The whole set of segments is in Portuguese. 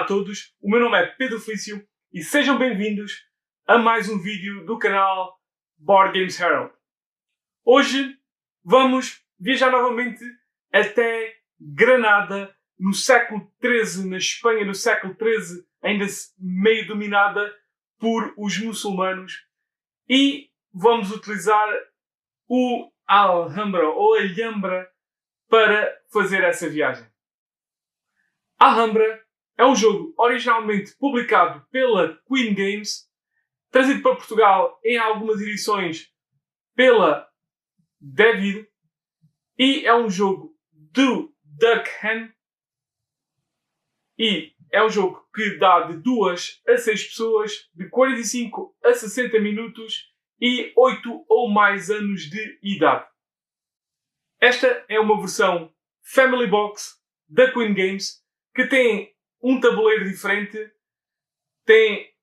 Olá a todos, o meu nome é Pedro Felício e sejam bem-vindos a mais um vídeo do canal Board Games Herald. Hoje vamos viajar novamente até Granada, no século XIII, na Espanha do século XIII, ainda meio dominada por os muçulmanos, e vamos utilizar o Alhambra ou Alhambra para fazer essa viagem. Alhambra é um jogo originalmente publicado pela Queen Games, trazido para Portugal em algumas edições pela Devir, e é um jogo do Duck Hen, e é um jogo que dá de 2 a 6 pessoas, de 45 a 60 minutos e 8 ou mais anos de idade. Esta é uma versão Family Box da Queen Games, que tem um tabuleiro diferente, tem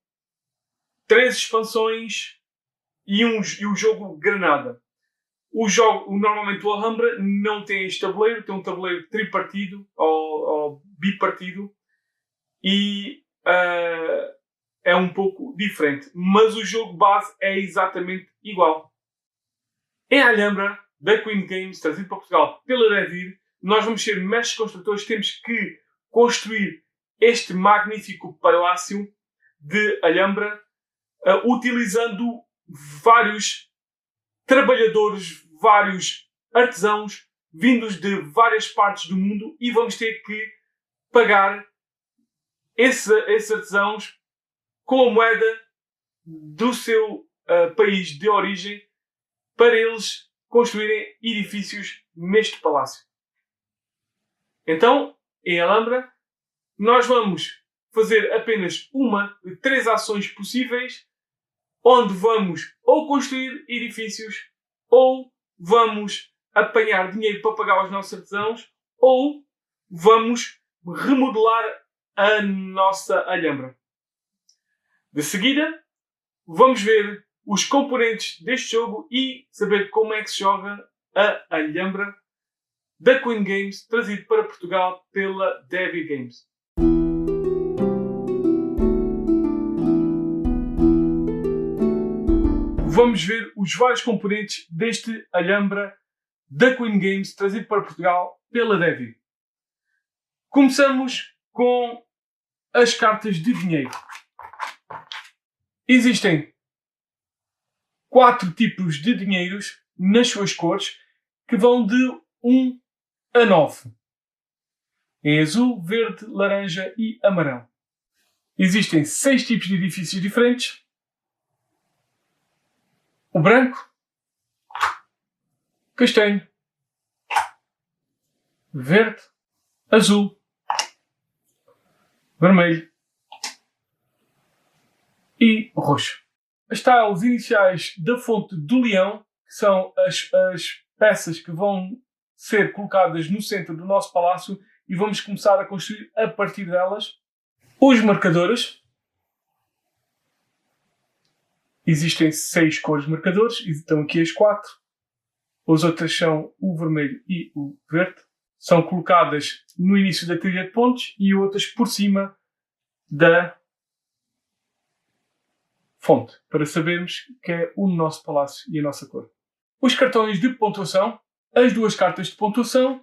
3 expansões e o jogo Granada. Normalmente o Alhambra não tem este tabuleiro, tem um tabuleiro tripartido ou bipartido e é um pouco diferente, mas o jogo base é exatamente igual. Em Alhambra, da Queen Games, trazido para Portugal pela Devir, nós vamos ser mestres construtores, temos que construir este magnífico palácio de Alhambra, utilizando vários trabalhadores, vários artesãos vindos de várias partes do mundo, e vamos ter que pagar esses artesãos com a moeda do seu país de origem para eles construírem edifícios neste palácio. Então, em Alhambra, nós vamos fazer apenas uma de 3 ações possíveis, onde vamos ou construir edifícios, ou vamos apanhar dinheiro para pagar aos nossos artesãos, ou vamos remodelar a nossa Alhambra. De seguida, vamos ver os componentes deste jogo e saber como é que se joga a Alhambra da Queen Games, trazido para Portugal pela Devir Games. Vamos ver os vários componentes deste Alhambra da Queen Games, trazido para Portugal pela Devir. Começamos com as cartas de dinheiro. Existem 4 tipos de dinheiros nas suas cores, que vão de 1 a 9. Em azul, verde, laranja e amarelo. Existem 6 tipos de edifícios diferentes. O branco, castanho, verde, azul, vermelho e roxo. As tiles iniciais da fonte do leão, que são as peças que vão ser colocadas no centro do nosso palácio, e vamos começar a construir a partir delas. Os marcadores. Existem 6 cores de marcadores, e estão aqui as 4. As outras são o vermelho e o verde. São colocadas no início da trilha de pontos e outras por cima da fonte, para sabermos que é o nosso palácio e a nossa cor. Os cartões de pontuação. As 2 cartas de pontuação,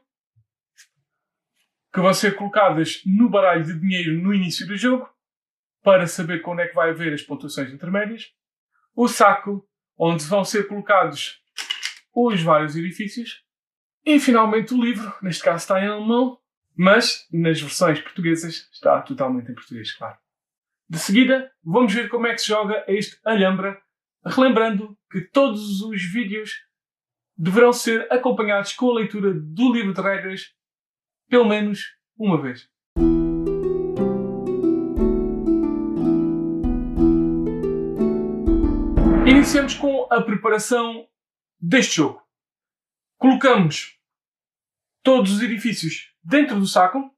que vão ser colocadas no baralho de dinheiro no início do jogo, para saber quando é que vai haver as pontuações intermédias. O saco, onde vão ser colocados os vários edifícios. E finalmente o livro, neste caso está em alemão, mas nas versões portuguesas está totalmente em português, claro. De seguida, vamos ver como é que se joga este Alhambra, relembrando que todos os vídeos deverão ser acompanhados com a leitura do livro de regras pelo menos uma vez. Iniciamos com a preparação deste jogo. Colocamos todos os edifícios dentro do saco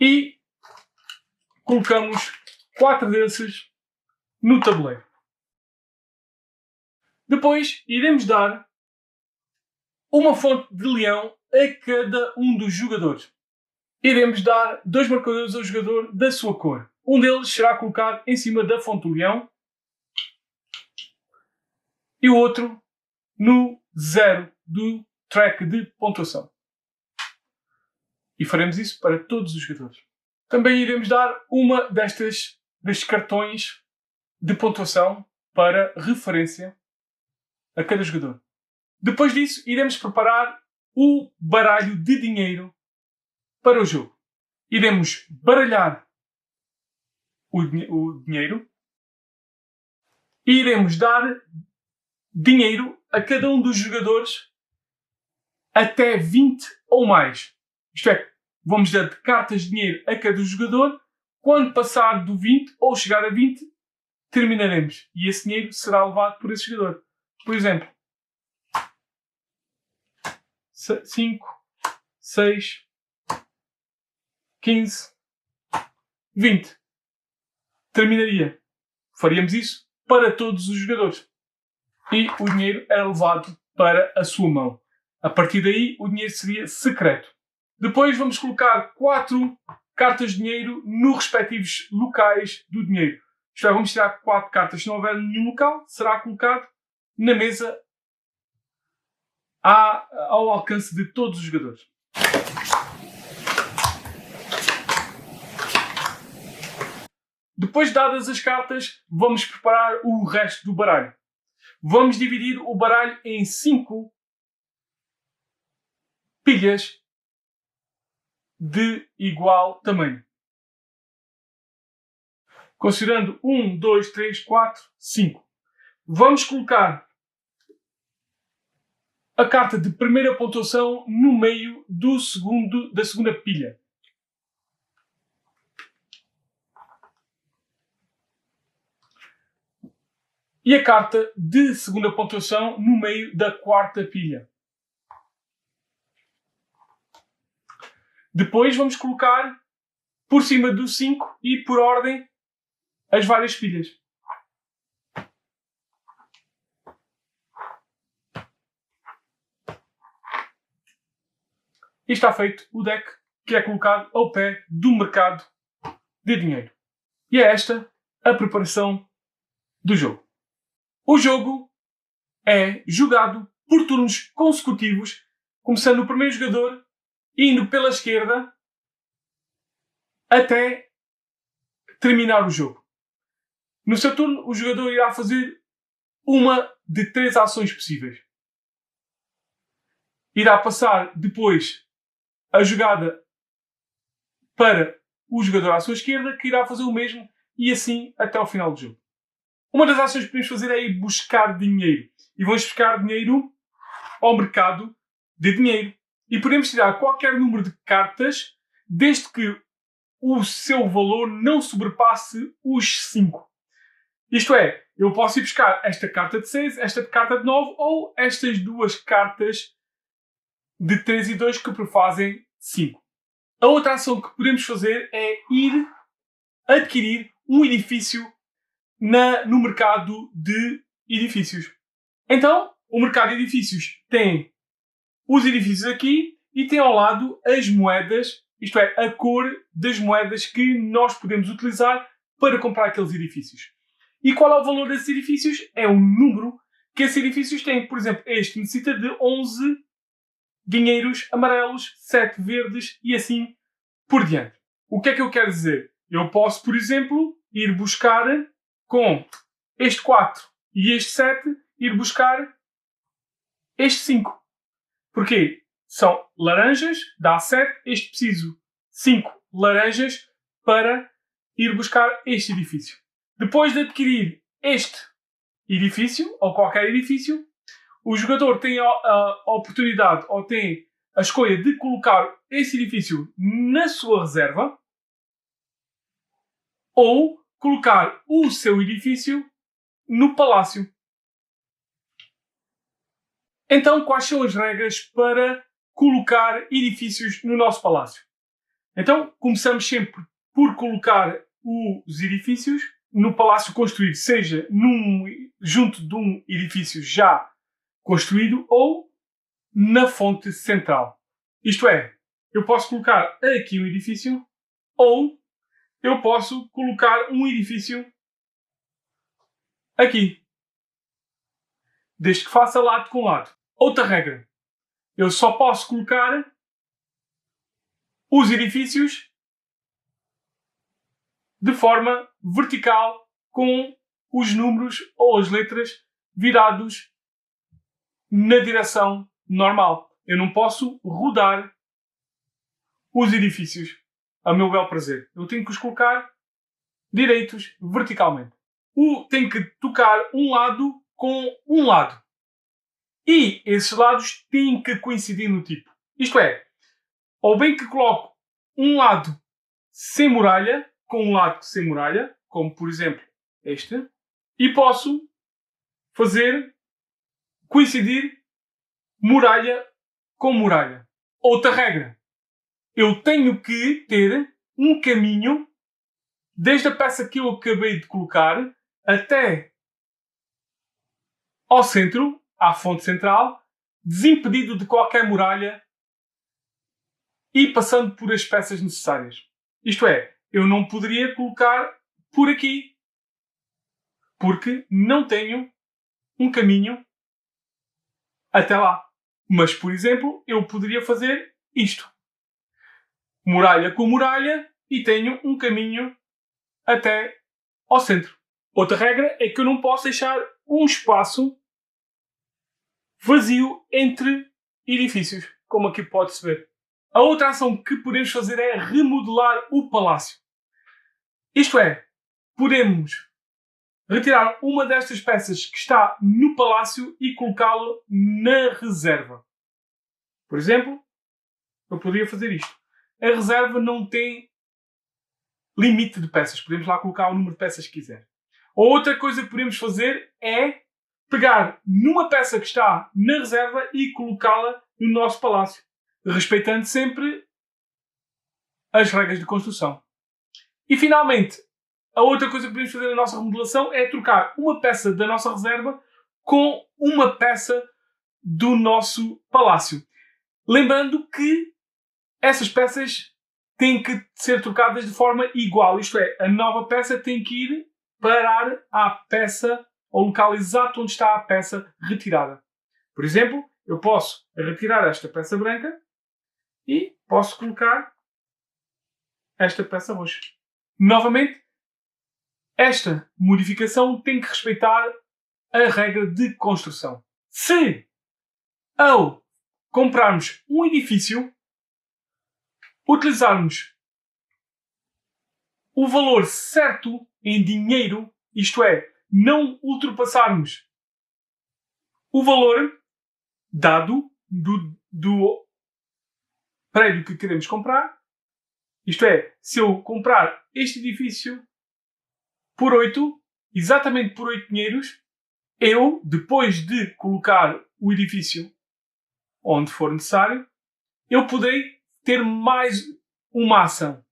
e colocamos 4 desses no tabuleiro. Depois iremos dar uma fonte de leão a cada um dos jogadores. Iremos dar 2 marcadores ao jogador da sua cor. Um deles será colocado em cima da fonte do leão e o outro no 0 do track de pontuação. E faremos isso para todos os jogadores. Também iremos dar uma destes cartões de pontuação para referência a cada jogador. Depois disso, iremos preparar o baralho de dinheiro para o jogo. Iremos baralhar o dinheiro e iremos dar dinheiro a cada um dos jogadores até 20 ou mais. Isto é, vamos dar de cartas de dinheiro a cada jogador. Quando passar do 20 ou chegar a 20, terminaremos. E esse dinheiro será levado por esse jogador. Por exemplo, 5, 6, 15, 20. Terminaria. Faríamos isso para todos os jogadores. E o dinheiro era levado para a sua mão. A partir daí, o dinheiro seria secreto. Depois vamos colocar 4 cartas de dinheiro nos respectivos locais do dinheiro. Isto é, vamos tirar 4 cartas. Se não houver nenhum local, será colocado na mesa ao alcance de todos os jogadores. Depois de dadas as cartas, vamos preparar o resto do baralho. Vamos dividir o baralho em 5 pilhas de igual tamanho. Considerando 1, 2, 3, 4, 5. Vamos colocar a carta de primeira pontuação no meio da segunda pilha. E a carta de segunda pontuação no meio da quarta pilha. Depois vamos colocar por cima do 5 e por ordem as várias pilhas. E está feito o deck que é colocado ao pé do mercado de dinheiro. E é esta a preparação do jogo. O jogo é jogado por turnos consecutivos, começando o primeiro jogador, indo pela esquerda até terminar o jogo. No seu turno, o jogador irá fazer uma de 3 ações possíveis. Irá passar depois a jogada para o jogador à sua esquerda, que irá fazer o mesmo, e assim até ao final do jogo. Uma das ações que podemos fazer é ir buscar dinheiro. E vamos buscar dinheiro ao mercado de dinheiro. E podemos tirar qualquer número de cartas, desde que o seu valor não sobrepasse os 5. Isto é, eu posso ir buscar esta carta de 6, esta carta de 9 ou estas 2 cartas de 3 e 2 que prefazem 5. A outra ação que podemos fazer é ir adquirir um edifício no mercado de edifícios. Então, o mercado de edifícios tem os edifícios aqui e tem ao lado as moedas, isto é, a cor das moedas que nós podemos utilizar para comprar aqueles edifícios. E qual é o valor desses edifícios? É o número que esses edifícios têm. Por exemplo, este necessita de 11 dinheiros amarelos, 7 verdes e assim por diante. O que é que eu quero dizer? Eu posso, por exemplo, ir buscar com este 4 e este 7, ir buscar este 5. Porquê? São laranjas, dá 7, este preciso 5 laranjas para ir buscar este edifício. Depois de adquirir este edifício, ou qualquer edifício, o jogador tem a oportunidade ou tem a escolha de colocar esse edifício na sua reserva ou colocar o seu edifício no palácio. Então, quais são as regras para colocar edifícios no nosso palácio? Então, começamos sempre por colocar os edifícios no palácio construído, seja junto de um edifício já construído ou na fonte central. Isto é, eu posso colocar aqui um edifício ou eu posso colocar um edifício aqui. Desde que faça lado com lado. Outra regra. Eu só posso colocar os edifícios de forma vertical com os números ou as letras virados na direção normal. Eu não posso rodar os edifícios a meu bel prazer. Eu tenho que os colocar direitos verticalmente. Tenho que tocar um lado com um lado. E esses lados têm que coincidir no tipo. Isto é, ou bem que coloco um lado sem muralha, com um lado sem muralha, como por exemplo este, e posso fazer coincidir muralha com muralha. Outra regra. Eu tenho que ter um caminho desde a peça que eu acabei de colocar até ao centro, à fonte central, desimpedido de qualquer muralha e passando por as peças necessárias. Isto é, eu não poderia colocar por aqui, porque não tenho um caminho até lá. Mas, por exemplo, eu poderia fazer isto. Muralha com muralha e tenho um caminho até ao centro. Outra regra é que eu não posso deixar um espaço vazio entre edifícios, como aqui pode-se ver. A outra ação que podemos fazer é remodelar o palácio. Isto é, podemos retirar uma destas peças que está no palácio e colocá-lo na reserva. Por exemplo, eu poderia fazer isto. A reserva não tem limite de peças. Podemos lá colocar o número de peças que quiser. Outra coisa que podemos fazer é pegar numa peça que está na reserva e colocá-la no nosso palácio, respeitando sempre as regras de construção. E finalmente, a outra coisa que podemos fazer na nossa remodelação é trocar uma peça da nossa reserva com uma peça do nosso palácio. Lembrando que essas peças têm que ser trocadas de forma igual. Isto é, a nova peça tem que ir parar à peça, ao local exato onde está a peça retirada. Por exemplo, eu posso retirar esta peça branca e posso colocar esta peça roxa. Novamente, esta modificação tem que respeitar a regra de construção. Se, ao comprarmos um edifício, utilizarmos o valor certo em dinheiro, isto é, não ultrapassarmos o valor dado do prédio que queremos comprar, isto é, se eu comprar este edifício por 8, exatamente por 8 dinheiros, eu, depois de colocar o edifício onde for necessário, eu poderei ter mais uma ação.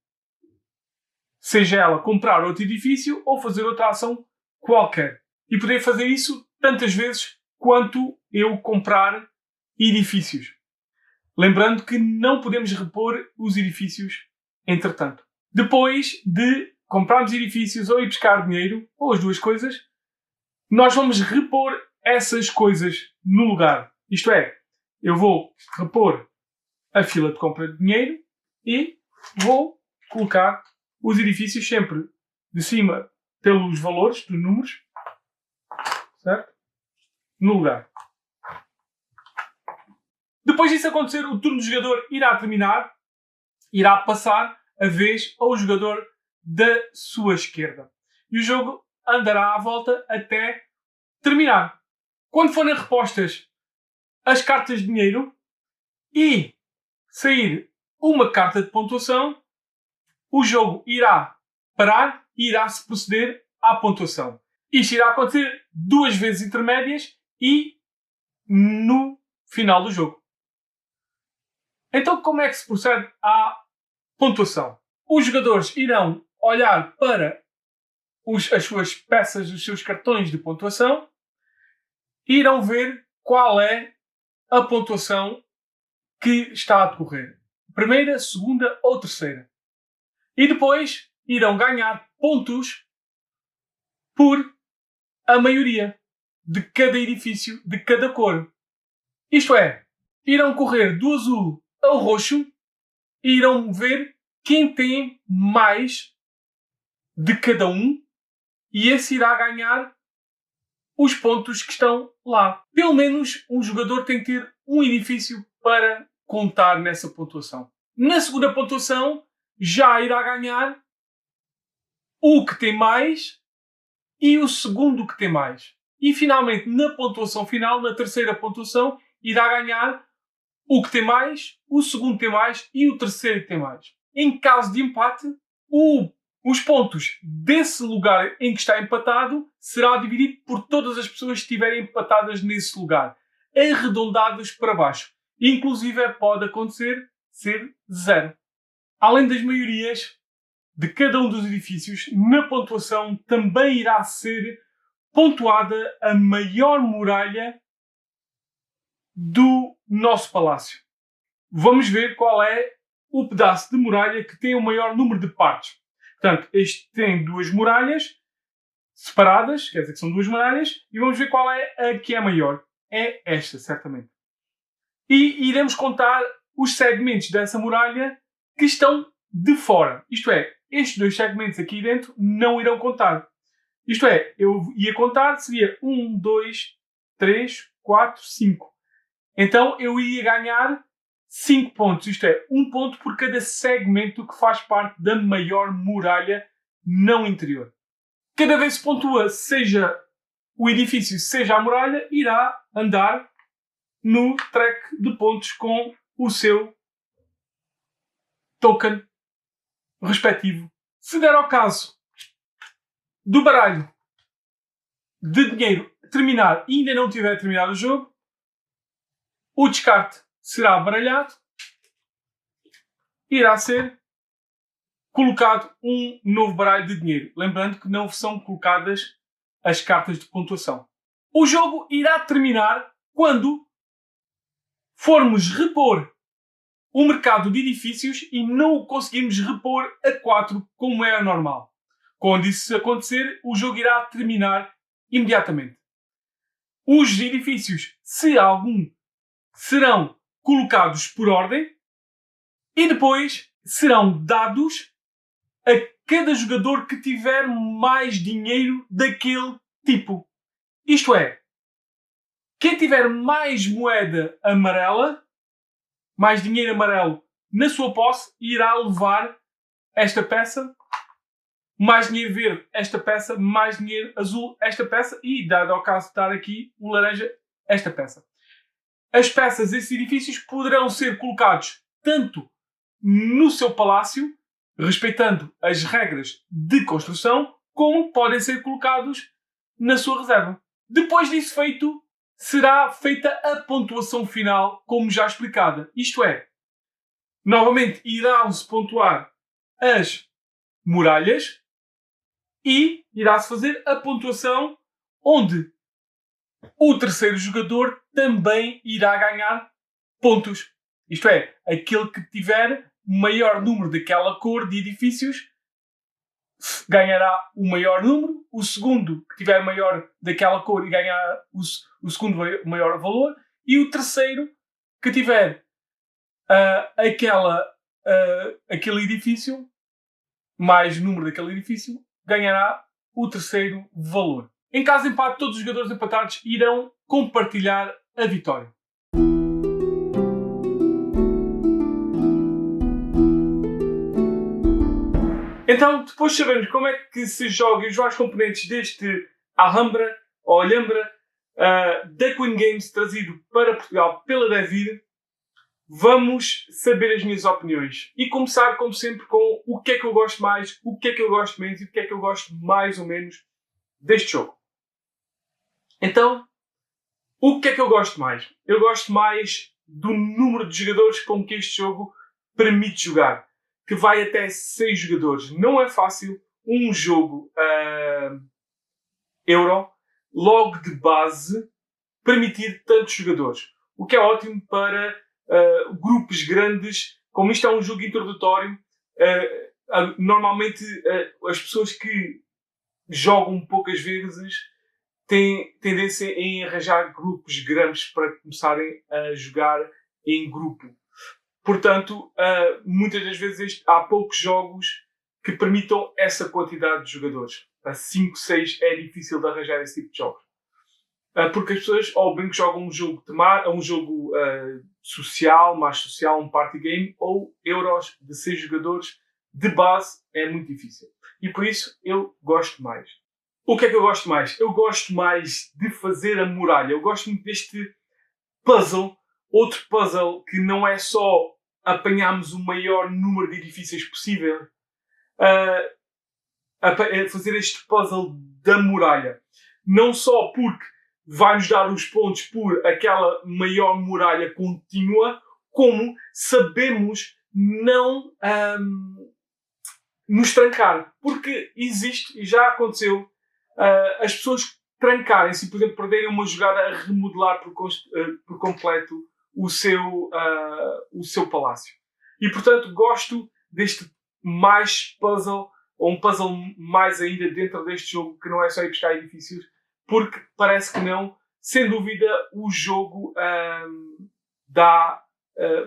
Seja ela comprar outro edifício ou fazer outra ação qualquer. E poder fazer isso tantas vezes quanto eu comprar edifícios. Lembrando que não podemos repor os edifícios entretanto. Depois de comprarmos edifícios ou ir buscar dinheiro, ou as duas coisas, nós vamos repor essas coisas no lugar. Isto é, eu vou repor a fila de compra de dinheiro e vou colocar os edifícios sempre de cima pelos valores dos números, certo? No lugar. Depois disso acontecer, o turno do jogador irá terminar, irá passar a vez ao jogador da sua esquerda. E o jogo andará à volta até terminar. Quando forem repostas as cartas de dinheiro e sair uma carta de pontuação, o jogo irá parar e irá-se proceder à pontuação. Isto irá acontecer 2 vezes intermédias e no final do jogo. Então, como é que se procede à pontuação? Os jogadores irão olhar para as suas peças, os seus cartões de pontuação e irão ver qual é a pontuação que está a decorrer. Primeira, segunda ou terceira. E depois irão ganhar pontos por a maioria de cada edifício, de cada cor. Isto é, irão correr do azul ao roxo e irão ver quem tem mais de cada um e esse irá ganhar os pontos que estão lá. Pelo menos um jogador tem que ter um edifício para contar nessa pontuação. Na segunda pontuação já irá ganhar o que tem mais e o segundo que tem mais. E finalmente, na pontuação final, na terceira pontuação, irá ganhar o que tem mais, o segundo que tem mais e o terceiro que tem mais. Em caso de empate, os pontos desse lugar em que está empatado será dividido por todas as pessoas que estiverem empatadas nesse lugar, arredondados para baixo. Inclusive pode acontecer ser 0. Além das maiorias de cada um dos edifícios, na pontuação também irá ser pontuada a maior muralha do nosso palácio. Vamos ver qual é o pedaço de muralha que tem o maior número de partes. Portanto, este tem 2 muralhas separadas, quer dizer que são 2 muralhas, e vamos ver qual é a que é maior. É esta, certamente. E iremos contar os segmentos dessa muralha que estão de fora. Isto é, estes 2 segmentos aqui dentro não irão contar. Isto é, eu ia contar, seria 1, 2, 3, 4, 5. Então eu iria ganhar 5 pontos. Isto é, 1 ponto por cada segmento que faz parte da maior muralha não interior. Cada vez que se pontua, seja o edifício, seja a muralha, irá andar no track de pontos com o seu token respectivo. Se der ao caso do baralho de dinheiro terminar e ainda não tiver terminado o jogo, o descarte será baralhado e irá ser colocado um novo baralho de dinheiro. Lembrando que não são colocadas as cartas de pontuação. O jogo irá terminar quando formos repor o mercado de edifícios e não o conseguirmos repor a 4 como é normal. Quando isso acontecer, o jogo irá terminar imediatamente. Os edifícios, se algum, serão colocados por ordem e depois serão dados a cada jogador que tiver mais dinheiro daquele tipo. Isto é, quem tiver mais moeda amarela, mais dinheiro amarelo na sua posse, irá levar esta peça, mais dinheiro verde esta peça, mais dinheiro azul esta peça e, dado ao caso de estar aqui um laranja, esta peça. As peças desses edifícios poderão ser colocados tanto no seu palácio, respeitando as regras de construção, como podem ser colocados na sua reserva. Depois disso feito, será feita a pontuação final, como já explicada. Isto é, novamente irão-se pontuar as muralhas e irá-se fazer a pontuação onde o terceiro jogador também irá ganhar pontos. Isto é, aquele que tiver maior número daquela cor de edifícios ganhará o maior número, o segundo que tiver maior daquela cor e ganhará o segundo maior valor, e o terceiro que tiver aquele edifício, mais número daquele edifício, ganhará o terceiro valor. Em caso de empate, todos os jogadores empatados irão compartilhar a vitória. Então, depois de sabermos como é que se joga os vários componentes deste Alhambra, ou Alhambra, da Queen Games, trazido para Portugal pela David, vamos saber as minhas opiniões. E começar, como sempre, com o que é que eu gosto mais, o que é que eu gosto menos e o que é que eu gosto mais ou menos deste jogo. Então, o que é que eu gosto mais? Eu gosto mais do número de jogadores com que este jogo permite jogar, que vai até 6 jogadores. Não é fácil um jogo Euro, logo de base, permitir tantos jogadores. O que é ótimo para grupos grandes. Como isto é um jogo introdutório, normalmente as pessoas que jogam poucas vezes têm tendência em arranjar grupos grandes para começarem a jogar em grupo. Portanto, muitas das vezes há poucos jogos que permitam essa quantidade de jogadores. A 5, 6 é difícil de arranjar esse tipo de jogos. Porque as pessoas, ou bem que jogam um jogo social, mais social, um party game, ou euros de 6 jogadores de base é muito difícil. E por isso eu gosto mais. O que é que eu gosto mais? Eu gosto mais de fazer a muralha. Eu gosto muito deste puzzle. Outro puzzle que não é só apanharmos o maior número de edifícios possível. Fazer este puzzle da muralha. Não só porque vai-nos dar os pontos por aquela maior muralha contínua, como sabemos não nos trancar. Porque existe, e já aconteceu, as pessoas trancarem-se e, por exemplo, perderem uma jogada a remodelar por completo o seu palácio. E, portanto, gosto deste mais puzzle, ou um puzzle mais ainda dentro deste jogo, que não é só ir buscar edifícios, porque parece que não. Sem dúvida, o jogo dá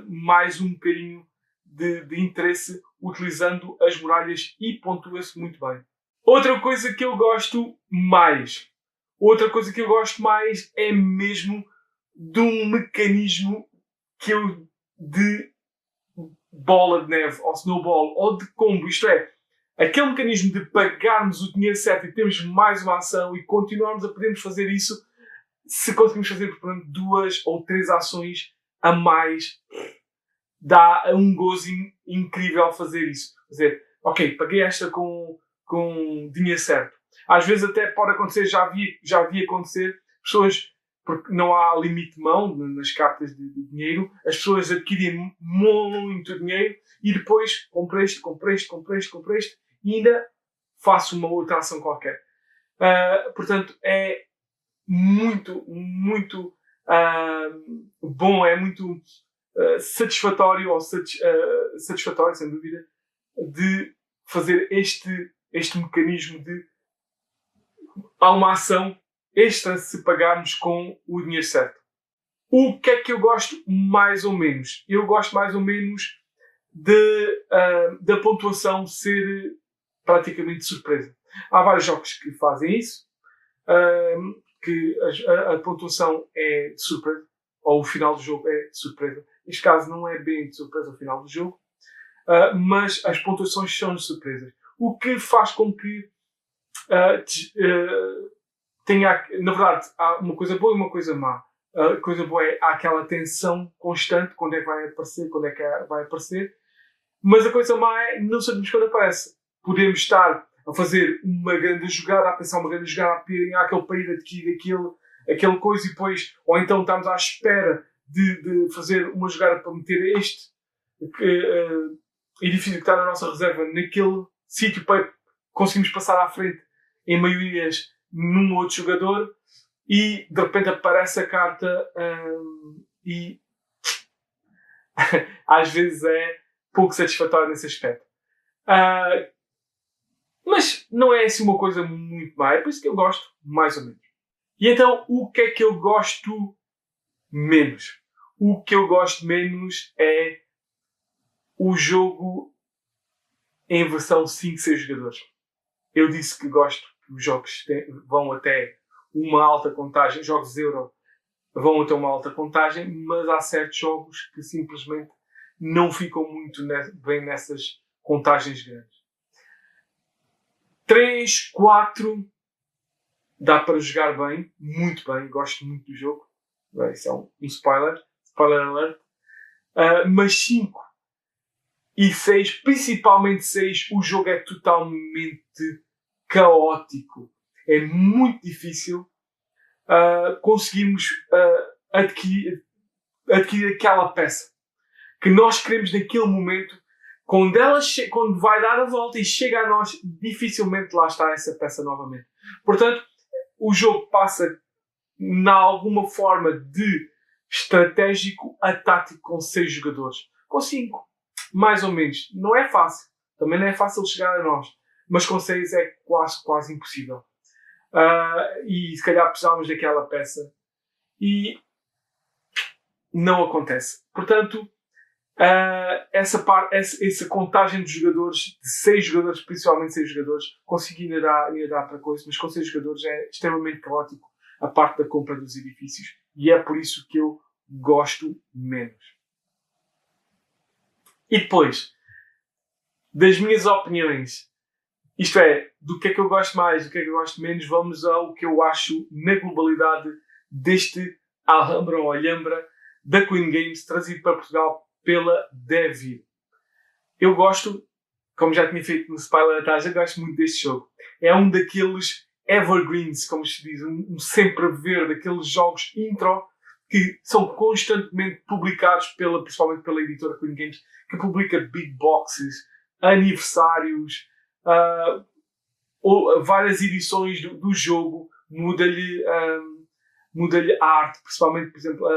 mais um bocadinho de interesse utilizando as muralhas e pontua-se muito bem. Outra coisa que eu gosto mais é mesmo de um mecanismo de bola de neve, ou snowball, ou de combo. Isto é, aquele mecanismo de pagarmos o dinheiro certo e termos mais uma ação e continuarmos a podermos fazer isso se conseguimos fazer, portanto, 2 ou 3 ações a mais. Dá um gozo incrível fazer isso. Dizer, ok, paguei esta com dinheiro certo. Às vezes até pode acontecer, já vi acontecer, pessoas, porque não há limite de mão nas cartas de dinheiro, as pessoas adquirem muito dinheiro e depois comprei este e ainda faço uma outra ação qualquer. Portanto, é muito bom, é muito satisfatório, satisfatório, sem dúvida, de fazer este mecanismo de há uma ação extra se pagarmos com o dinheiro certo. O que é que eu gosto mais ou menos? Eu gosto mais ou menos da pontuação ser praticamente surpresa. Há vários jogos que fazem isso, que a pontuação é de surpresa, ou o final do jogo é de surpresa. Neste caso não é bem de surpresa o final do jogo, mas as pontuações são de surpresas. O que faz com que tenha, na verdade, há uma coisa boa e uma coisa má. A coisa boa é há aquela tensão constante, quando é que vai aparecer, mas a coisa má é não sabemos quando aparece. Podemos estar a fazer uma grande jogada, a pensar uma grande jogada, aquele para ir adquirir aquele coisa e depois, ou então estamos à espera de fazer uma jogada para meter este edifício que está na nossa reserva naquele sítio para conseguirmos passar à frente em maiorias num outro jogador e de repente aparece a carta e às vezes é pouco satisfatório nesse aspecto. Mas não é assim uma coisa muito má, é por isso que eu gosto mais ou menos. E então, o que é que eu gosto menos? O que eu gosto menos é o jogo em versão 5, 6 jogadores. Eu disse que gosto que os jogos vão até uma alta contagem, jogos Euro vão até uma alta contagem, mas há certos jogos que simplesmente não ficam muito bem nessas contagens grandes. 3, 4 dá para jogar bem, muito bem, gosto muito do jogo. Isso é um spoiler alert. Mas 5 e 6, principalmente 6, o jogo é totalmente caótico. É muito difícil conseguirmos adquirir aquela peça que nós queremos naquele momento. Quando vai dar a volta e chega a nós, dificilmente lá está essa peça novamente. Portanto, o jogo passa, na alguma forma, de estratégico a tático com 6 jogadores. Com 5, mais ou menos. Não é fácil. Também não é fácil chegar a nós. Mas com 6 é quase impossível. E se calhar precisávamos daquela peça. E não acontece. Portanto, essa contagem de jogadores, de 6 jogadores, principalmente 6 jogadores, consigo ainda dar para coisa, mas com 6 jogadores é extremamente caótico a parte da compra dos edifícios. E é por isso que eu gosto menos. E depois, das minhas opiniões, isto é, do que é que eu gosto mais, do que é que eu gosto menos, vamos ao que eu acho na globalidade deste Alhambra ou Alhambra da Queen Games, trazido para Portugal pela Devir. Eu gosto, como já tinha feito no spoiler atrás, eu gosto muito deste jogo. É um daqueles evergreens, como se diz, um sempre verde, aqueles jogos intro que são constantemente publicados principalmente pela editora Queen Games, que publica big boxes, aniversários, ou várias edições do jogo, muda-lhe a arte, principalmente, por exemplo,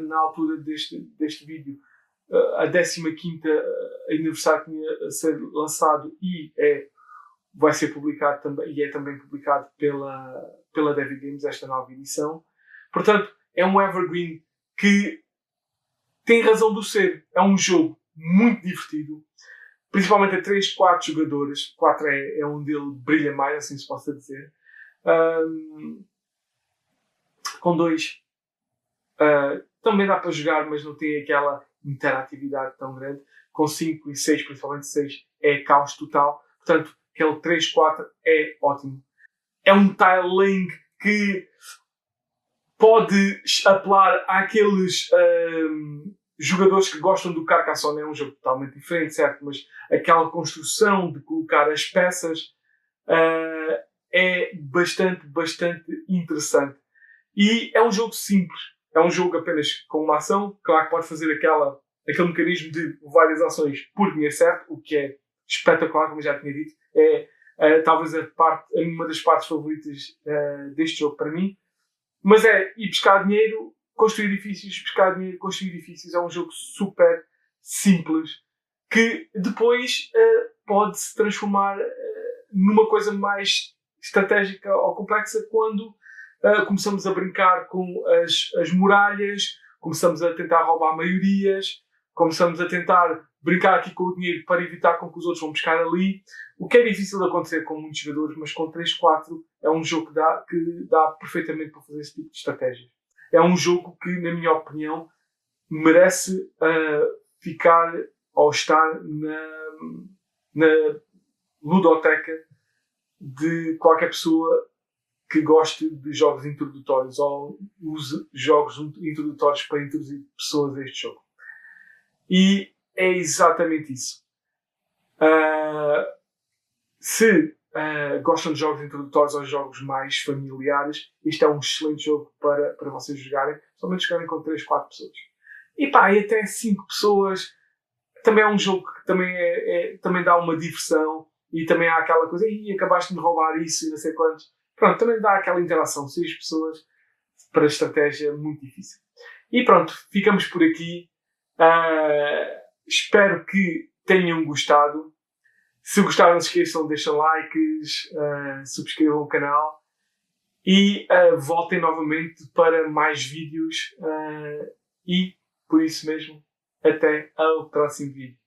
na altura deste vídeo, a 15ª aniversário tinha a ser lançado e vai ser publicado também, e é também publicado pela Devir Games, esta nova edição. Portanto, é um evergreen que tem razão de ser. É um jogo muito divertido, principalmente a 3, 4 jogadores. 4 é onde ele brilha mais, assim se possa dizer. Com 2 também dá para jogar, mas não tem aquela interatividade tão grande. Com 5 e 6, principalmente 6, é caos total. Portanto, aquele 3, 4 é ótimo. É um tiling que pode apelar àqueles jogadores que gostam do Carcassonne. É um jogo totalmente diferente, certo? Mas aquela construção de colocar as peças é bastante interessante. E é um jogo simples. É um jogo apenas com uma ação. Claro que pode fazer aquele mecanismo de várias ações por dinheiro certo, o que é espetacular, como eu já tinha dito. É talvez uma das partes favoritas deste jogo para mim. Mas é ir buscar dinheiro, construir edifícios, buscar dinheiro, construir edifícios. É um jogo super simples que depois pode se transformar numa coisa mais estratégica ou complexa quando começamos a brincar com as muralhas, começamos a tentar roubar maiorias, começamos a tentar brincar aqui com o dinheiro para evitar com que os outros vão buscar ali. O que é difícil de acontecer com muitos jogadores, mas com 3, 4 é um jogo que dá perfeitamente para fazer esse tipo de estratégia. É um jogo que, na minha opinião, merece ficar ou estar na ludoteca de qualquer pessoa que goste de jogos introdutórios ou use jogos introdutórios para introduzir pessoas a este jogo. E é exatamente isso. Se gostam de jogos introdutórios ou jogos mais familiares, este é um excelente jogo para vocês jogarem, somente jogarem com 3, 4 pessoas. E até 5 pessoas também é um jogo que também dá uma diversão e também há aquela coisa, acabaste de me roubar isso e não sei quantos. Pronto, também dá aquela interação. 6 pessoas para a estratégia muito difícil. E pronto, ficamos por aqui. Espero que tenham gostado. Se gostaram, não se esqueçam, deixem likes, subscrevam o canal e voltem novamente para mais vídeos e, por isso mesmo, até ao próximo vídeo.